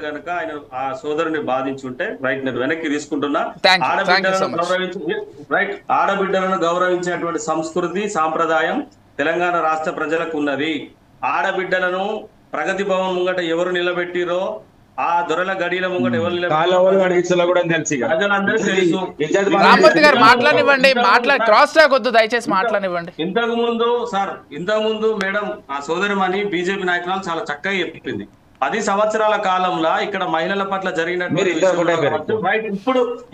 కనుక ఆయన ఆ సోదరుని బాధించుంటే రైట్ నేను వెనక్కి తీసుకుంటున్నా. ఆడబిడ్డలను గౌరవించేటువంటి సంస్కృతి సాంప్రదాయం తెలంగాణ రాష్ట్ర ప్రజలకు ఉన్నది. ఆడబిడ్డలను ప్రగతి భవన్ ముంగట ఎవరు నిలబెట్టిరో ఆ దొరల గడియల ముంగట ఎవరు ఇంతకు ముందు మేడం ఆ సోదరిమణి బీజేపీ నాయకురాలు చాలా చక్కగా చెప్పింది. 10 సంవత్సరాల కాలంలో ఇక్కడ మహిళల పట్ల జరిగినటువంటి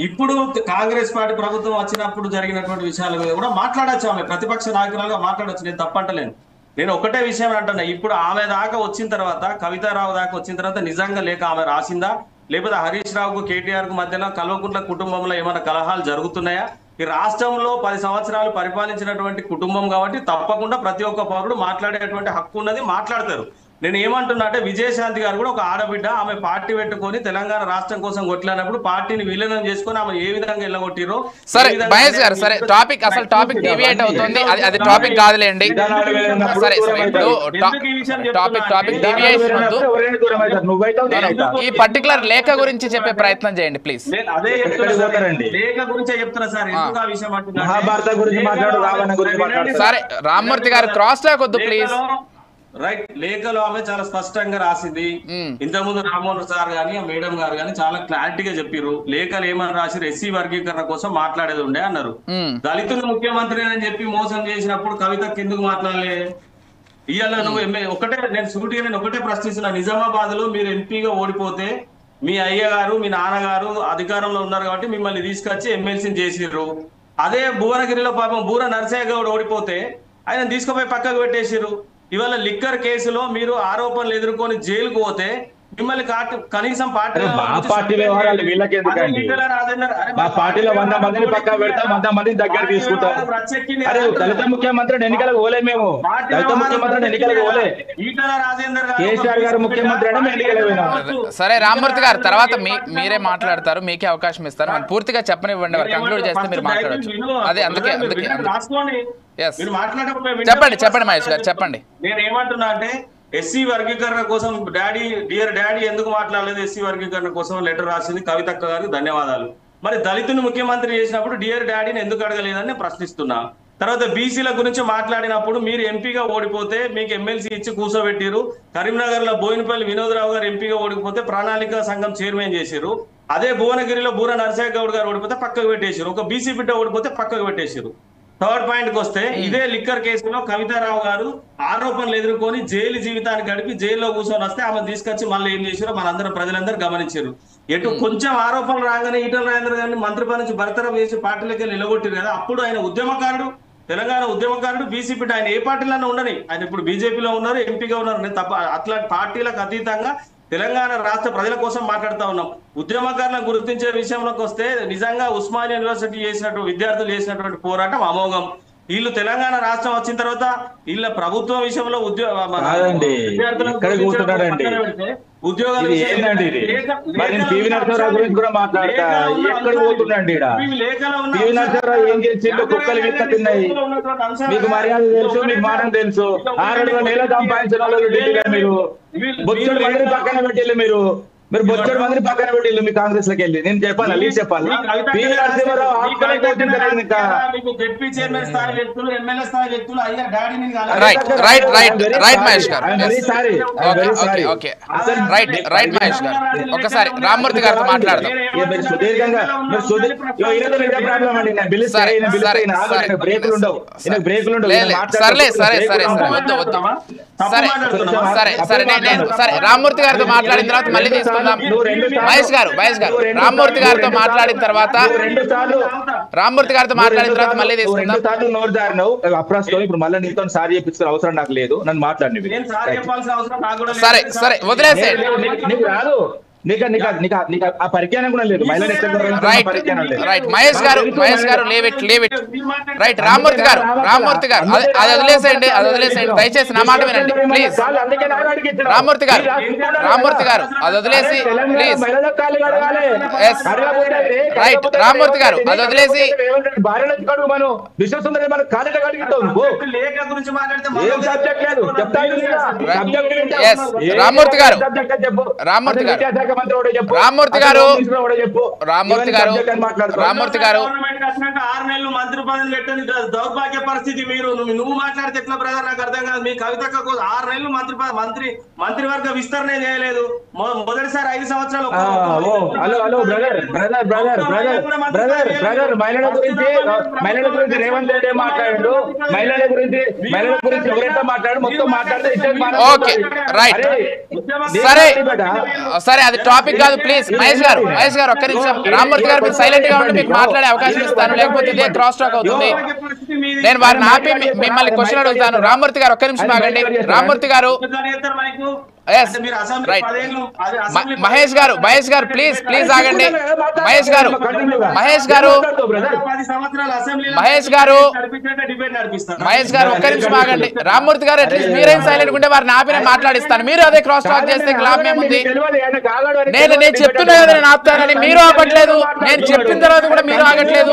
ఇప్పుడు కాంగ్రెస్ పార్టీ ప్రభుత్వం వచ్చినప్పుడు జరిగినటువంటి విషయాల మీద కూడా మాట్లాడచ్చు. ఆమె ప్రతిపక్ష నాయకురాలుగా మాట్లాడచ్చు, నేను తప్పంటలేను. నేను ఒకటే విషయం అంటున్నా, ఇప్పుడు ఆమె దాకా వచ్చిన తర్వాత, కవితారావు దాకా వచ్చిన తర్వాత నిజంగా లేక ఆమె రాసిందా, లేకపోతే హరీష్ రావుకు కేటీఆర్ కు మధ్యలో కల్వకుంట్ల కుటుంబంలో ఏమైనా కలహాలు జరుగుతున్నాయా? ఈ రాష్ట్రంలో 10 సంవత్సరాలు పరిపాలించినటువంటి కుటుంబం కాబట్టి తప్పకుండా ప్రతి ఒక్క పౌరుడు మాట్లాడేటువంటి హక్కు ఉన్నది, మాట్లాడతారు. నేను ఏమంటున్నా అంటే విజయశాంతి గారు కూడా ఒక ఆడబిడ్డ, ఆమె పార్టీ పెట్టుకొని తెలంగాణ రాష్ట్రం కోసం కొట్లాడినప్పుడు పార్టీని విలీనం చేసుకొని ఆమె ఏ విధంగా వెళ్ళగొట్టిరో. సరే మహేష్ గారు, సరే టాపిక్ అసలు టాపిక్ డివియేట్ అవుతుంది, అది టాపిక్ కాదులేండి. సరే టాపిక్ డివియేషన్ వద్దు. ఈ పర్టికులర్ లేఖ గురించి చెప్పే ప్రయత్నం చేయండి ప్లీజ్. అదే లేఖ గురించే చెప్తున్నా సార్. ఎందుకు ఆ విషయం అంటున్నా, సరే రామ్మూర్తి గారు క్రాస్ టాక్ వద్దు ప్లీజ్. రైట్, లేఖలో ఆమె చాలా స్పష్టంగా రాసింది. ఇంతకుముందు రామ్మోహన్ సార్ గాని మేడం గారు గాని చాలా క్లారిటీగా చెప్పారు. లేఖలు ఏమని రాసిరు, ఎస్సీ వర్గీకరణ కోసం మాట్లాడేది ఉండే అన్నారు. దళితులు ముఖ్యమంత్రి అని చెప్పి మోసం చేసినప్పుడు కవితకి ఎందుకు మాట్లాడలే? ఇవాళ నువ్వు నేను సూటిగా ఒకటే ప్రశ్నిస్తున్నా, నిజామాబాద్ లో మీరు ఎంపీగా ఓడిపోతే మీ అయ్య గారు మీ నాన్నగారు అధికారంలో ఉన్నారు కాబట్టి మిమ్మల్ని తీసుకొచ్చి ఎమ్మెల్సీని చేసిర్రు. అదే భువనగిరిలో పాపం బూర నరసయ్య గౌడ్ ఓడిపోతే ఆయన తీసుకుపోయి పక్కకు పెట్టేసిర్రు. ఇవాళ లిక్కర్ కేసులో మీరు ఆరోపణలు ఎదుర్కొని జైలుకు పోతే మిమ్మల్ని కనీసం పార్టీలో 100 మందిని పక్క పెడతాం, 100 మందిని దగ్గర తీసుకుంటాం. దళిత ముఖ్యమంత్రిని ఎన్నికలకు పోలే, మేము దళిత ముఖ్యమంత్రిని ఎన్నికలకు పోలే, కేసీఆర్ గారు ముఖ్యమంత్రి అని ఎన్నికలకు పోయినాం. సరే రామ్మూర్తి గారు, తర్వాత మీరే మాట్లాడతారు, మీకే అవకాశం ఇస్తారు. పూర్తిగా చెప్పనివ్వండి, కంక్లూడ్ చేస్తే మీరు మాట్లాడచ్చు. అదే అందుకే చెప్పండి మహేష్ గారు చెప్పండి. నేను ఏమంటున్నా అంటే ఎస్సీ వర్గీకరణ కోసం డియర్ డాడీ ఎందుకు మాట్లాడలేదు? ఎస్సీ వర్గీకరణ కోసం లెటర్ రాసింది కవితక్క గారికి ధన్యవాదాలు. మరి దళితుని ముఖ్యమంత్రి చేసినప్పుడు డియర్ డాడీని ఎందుకు అడగలేదని ప్రశ్నిస్తున్నా. తర్వాత బీసీల గురించి మాట్లాడినప్పుడు మీరు ఎంపీగా ఓడిపోతే మీకు ఎమ్మెల్సీ ఇచ్చి కూర్చోబెట్టిరు. కరీంనగర్ లో బోయినపల్లి వినోదరావు గారు ఎంపీగా ఓడిపోతే ప్రణాళిక సంఘం చైర్మన్ చేశారు. అదే భువనగిరిలో బూర నరసయ్య గౌడ్ గారు ఓడిపోతే పక్కకు పెట్టేశారు. ఒక బీసీ బిడ్డ ఓడిపోతే పక్కకు పెట్టేశారు. థర్డ్ పాయింట్ కి వస్తే, ఇదే లిక్కర్ కేసులో కవితారావు గారు ఆరోపణలు ఎదుర్కొని జైలు జీవితాన్ని గడిపి జైల్లో కూర్చొని వస్తే ఆమె తీసుకొచ్చి మళ్ళీ ఏం చేశారో మనందరం ప్రజలందరూ గమనించారు. ఎటు కొంచెం ఆరోపణలు రాగానే ఈటల రాజేందర్ గారిని మంత్రి పని నుంచి బర్తరఫ్ చేసి పార్టీలకి నిలగొట్టారు కదా. అప్పుడు ఆయన ఉద్యమకారుడు, తెలంగాణ ఉద్యమకారుడు, బీసీ బిడ్డ. ఆయన ఏ పార్టీలోనే ఉండని, ఆయన ఇప్పుడు బీజేపీలో ఉన్నారు, ఎంపీగా ఉన్నారు. తప్ప అట్లాంటి పార్టీలకు అతీతంగా తెలంగాణ రాష్ట్ర ప్రజల కోసం మాట్లాడుతూ ఉన్నాం. ఉద్యమకారులను గుర్తించే విషయంలోకి వస్తే నిజంగా ఉస్మానియా యూనివర్సిటీ చేసినటువంటి విద్యార్థులు చేసినటువంటి పోరాటం అమోఘం. వీళ్ళు తెలంగాణ రాష్ట్రం వచ్చిన తర్వాత వీళ్ళ ప్రభుత్వం విషయంలో ఉద్యోగాలు మీకు మర్యాద తెలుసు, మీకు మానం తెలుసు. 6 నెలలు సంపాదించిన వాళ్ళు ఢిల్లీలో మీరు బొచ్చడు మందిని పక్కన పెట్టిల్లు, మీరు బొచ్చడు మందిని పక్కన పెట్టిల్లు మీ కాంగ్రెస్ లోకి వెళ్ళి. నేను చెప్పాలి, లీజ్ చెప్పాలి. పివి నరసింహారావు ఒకసారి రామ్మూర్తి గారితో మాట్లాడదాం. సుదీర్ఘంగా బ్రేకులు ఉండవు. సరే రామ్మూర్తి గారితో మాట్లాడిన తర్వాత మళ్ళీ తీసుకుందాం. మహేష్ గారు రామ్మూర్తి గారితో మాట్లాడిన తర్వాత మళ్ళీ తీసుకుందాం. నోరు జారినావు అప్రాస్తో, ఇప్పుడు మళ్ళీ నీతో సారీ చెప్పించుకునే అవసరం నాకు లేదు. నన్ను మాట్లాడి సరే వదిలేసేయండి. నీకు రాదు, నీకు ఆ పరిజ్ఞానం కూడా లేదు. మహేష్ గారు లేవిట్ రైట్. రామ్మూర్తి గారు అది వదిలేసేయండి, దయచేసి నా మాట వినండి ప్లీజ్. రామ్మూర్తి గారు అది వదిలేసి ప్లీజ్. రైట్ రామ్మూర్తి గారు అది వదిలేసి రామ్మూర్తి గారు మంత్రి కూడా చెప్పు, రామ్మూర్తి గారు, కూడా చెప్పు, రామ్మూర్తి గారు, రామ్మూర్తి గారు, గవర్నమెంట్ వచ్చినాక 6 నెలలు మంత్రి పదవి పెట్టని దౌర్భాగ్య పరిస్థితి. నువ్వు మాట్లాడితే ఎట్లా బ్రదర్ నాకు అర్థం కాదు. మీ కవితక్క 6 నెలలు మంత్రివర్గ విస్తరణ చేయలేదు. మొదటిసారి 5 సంవత్సరాలు హలో బ్రదర్ మహిళల గురించి రేవంత్ రెడ్డి మాట్లాడు, మహిళల గురించి ఎవరైతే మాట్లాడు మొత్తం మాట్లాడితే ఓకే రైట్. సరే సరే అది టాపిక్ కాదు ప్లీజ్. మహేష్ గారు ఒక్క నిమిషం. రామ్మూర్తి గారు మీరు సైలెంట్ గా ఉండి మీకు మాట్లాడే అవకాశం ఇస్తాను, లేకపోతే ఇదే క్రాస్ టాక్ అవుతుంది. నేను వారిని ఆపి మిమ్మల్ని క్వశ్చన్ అడుగుతాను. రామ్మూర్తి గారు ఒక్క నిమిషం ఆగండి. రామ్మూర్తి గారు మహేష్ గారు ప్లీజ్ ఆగండి. మహేష్ గారు ఒక్క నిమిషం ఆగండి. రామ్మూర్తి గారు అట్లీస్ట్ మీరేం సైలెంట్ ఉంటే వారిని ఆపిన మాట్లాడిస్తాను. మీరు అదే క్రాస్ టాక్ చేస్తే లాభం ఏముంది? నేను చెప్తున్నా కదా నేను ఆపుతానని, మీరు ఆపట్లేదు. నేను చెప్పిన తర్వాత కూడా మీరు ఆగట్లేదు.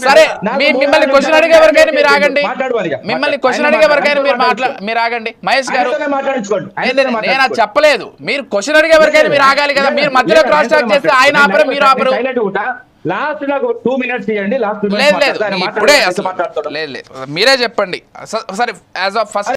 సరే మిమ్మల్ని క్వశ్చన్ అడిగే వరకైనా మీరు ఆగండి. మీరు ఆగండి. మహేష్ గారు నేను అది చెప్పలేదు. మీరు క్వశ్చన్ అడిగే వరకైనా మీరు ఆగాలి కదా. మీరు మధ్యలో క్రాస్ టాక్ చేస్తే ఆయన ఆపరు, మీరు ఆపరు. లాస్ట్ నాకు 2 minutes ఇవ్వండి. లేదు ఇప్పుడే లేదు, మీరే చెప్పండి. సరే యాజ్ ఆఫ్ ఫస్ట్